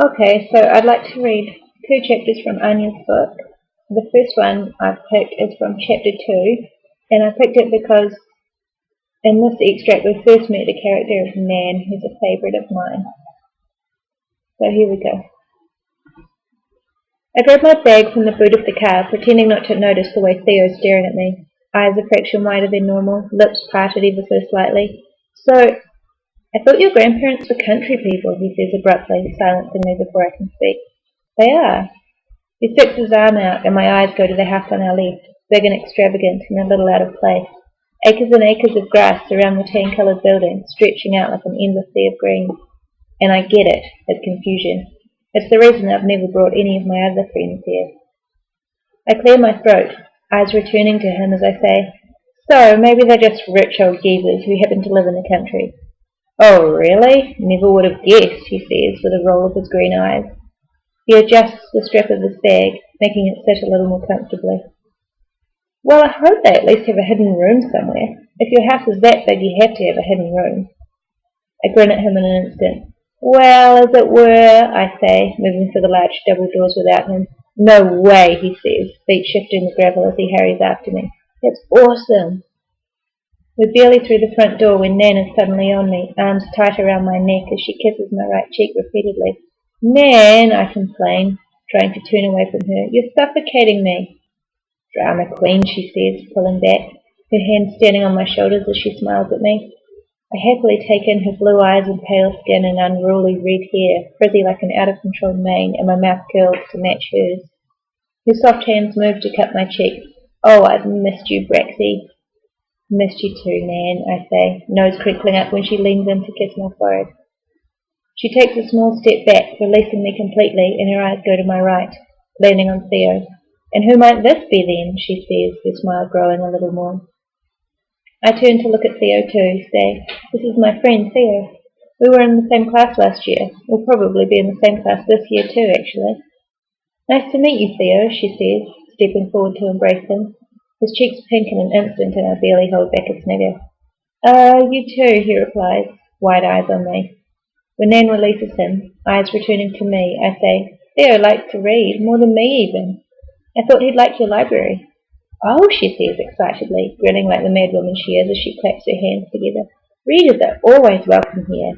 Okay, so I'd like to read two chapters from Anya's book. The first one I've picked is from chapter 2, and I picked it because in this extract we first meet the character of Nan, who's a favourite of mine. So here we go. I grabbed my bag from the boot of the car, pretending not to notice the way Theo's staring at me. Eyes a fraction wider than normal, lips parted ever so slightly. So, I thought your grandparents were country people, he says abruptly, silencing me before I can speak. They are. He sticks his arm out, and my eyes go to the house on our left, big and extravagant and a little out of place. Acres and acres of grass surround the tan-coloured building, stretching out like an endless sea of green. And I get it, his confusion. It's the reason I've never brought any of my other friends here. I clear my throat, eyes returning to him as I say, So, maybe they're just rich old geezers who happen to live in the country. Oh, really? Never would have guessed, he says, with a roll of his green eyes. He adjusts the strap of his bag, making it sit a little more comfortably. Well, I hope they at least have a hidden room somewhere. If your house is that big, you have to have a hidden room. I grin at him in an instant. Well, as it were, I say, moving for the large double doors without him. No way, he says, feet shifting the gravel as he hurries after me. That's awesome. We're barely through the front door when Nan is suddenly on me, arms tight around my neck as she kisses my right cheek repeatedly. Nan, I complain, trying to turn away from her. You're suffocating me. Drama queen, she says, pulling back, her hand standing on my shoulders as she smiles at me. I happily take in her blue eyes and pale skin and unruly red hair, frizzy like an out-of-control mane, and my mouth curls to match hers. Her soft hands move to cup my cheek. Oh, I've missed you, Braxy. Missed you too, Nan, I say, nose crinkling up when she leans in to kiss my forehead. She takes a small step back, releasing me completely, and her eyes go to my right, landing on Theo. And who might this be then, she says, her smile growing a little more. I turn to look at Theo too, say, This is my friend Theo. We were in the same class last year. We'll probably be in the same class this year too, actually. Nice to meet you, Theo, she says, stepping forward to embrace him. His cheeks pink in an instant and I barely hold back a snigger. You too, he replies, wide eyes on me. When Nan releases him, eyes returning to me, I say, Theo likes to read, more than me even. I thought he'd like your library. Oh, she says excitedly, grinning like the madwoman she is as she claps her hands together. Readers are always welcome here.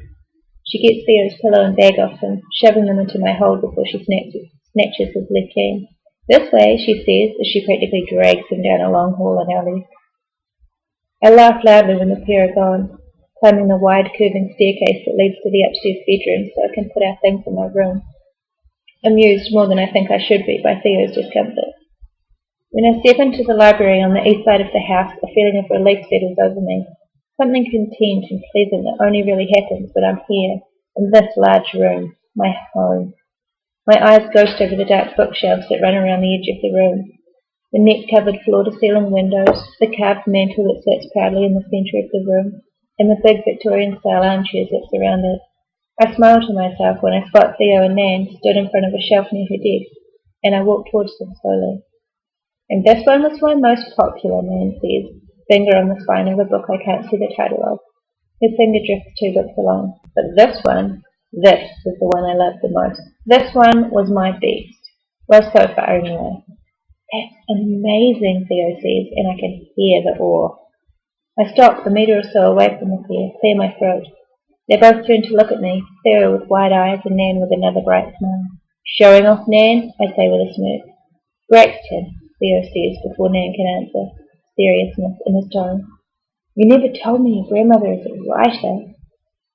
She gets Theo's pillow and bag off him, shoving them into my hold before she snatches his left hand. This way, she says, as she practically drags him down a long hall on our left. I laugh loudly when the pair are gone, climbing the wide curving staircase that leads to the upstairs bedroom so I can put our things in my room. Amused more than I think I should be by Theo's discomfort. When I step into the library on the east side of the house, a feeling of relief settles over me. Something content and pleasant that only really happens when I'm here, in this large room, my home. My eyes ghost over the dark bookshelves that run around the edge of the room, the net-covered floor-to-ceiling windows, the carved mantel that sits proudly in the centre of the room, and the big Victorian-style armchairs that surround it. I smile to myself when I spot Theo and Nan stood in front of a shelf near her desk, and I walk towards them slowly. And this one was my most popular, Nan says, finger on the spine of a book I can't see the title of. Her finger drifts 2 books along. But this is the one I loved the most. This one was my best. Well, so far anyway. That's amazing, Theo says, and I can hear the awe. I stop a metre or so away from the pair, clear my throat. They both turn to look at me, Theo with wide eyes and Nan with another bright smile. Showing off, Nan? I say with a smirk. Braxton, Theo says before Nan can answer, seriousness in his tone. You never told me your grandmother is a writer.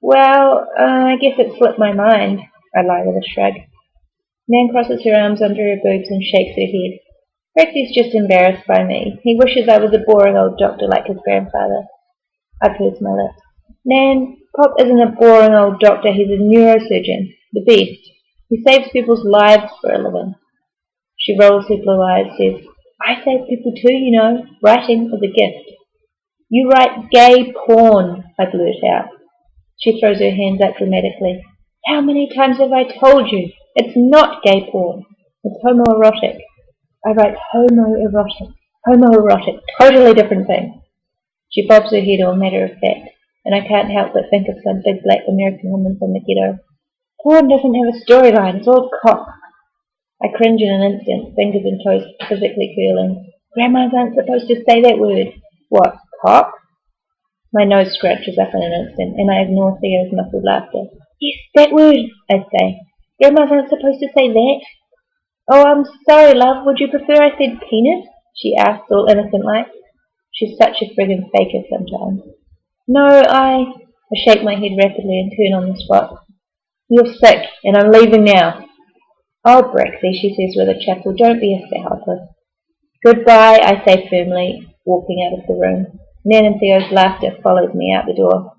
Well, I guess it slipped my mind, I lie with a shrug. Nan crosses her arms under her boobs and shakes her head. Braxy's just embarrassed by me. He wishes I was a boring old doctor like his grandfather. I purse my lips. Nan, Pop isn't a boring old doctor, he's a neurosurgeon. The best. He saves people's lives for a living. She rolls her blue eyes, says, I save people too, you know. Writing is a gift. You write gay porn, I blurt out. She throws her hands up dramatically. How many times have I told you? It's not gay porn. It's homoerotic. I write homoerotic. Homoerotic. Totally different thing. She bobs her head all matter of fact, and I can't help but think of some big black American woman from the ghetto. Porn doesn't have a storyline, it's all cock. I cringe in an instant, fingers and toes physically curling. Grandmas aren't supposed to say that word. What, cock? My nose scratches up in an instant, and I ignore Theo's muffled laughter. Yes, that word, I say. Grandmas aren't supposed to say that. Oh, I'm sorry, love. Would you prefer I said penis? She asked, all innocent-like. She's such a friggin' faker sometimes. No, I shake my head rapidly and turn on the spot. You're sick, and I'm leaving now. Oh, Brixie, she says with a chuckle, don't be a sourpuss. Goodbye, I say firmly, walking out of the room. Nan and Theo's laughter follows me out the door.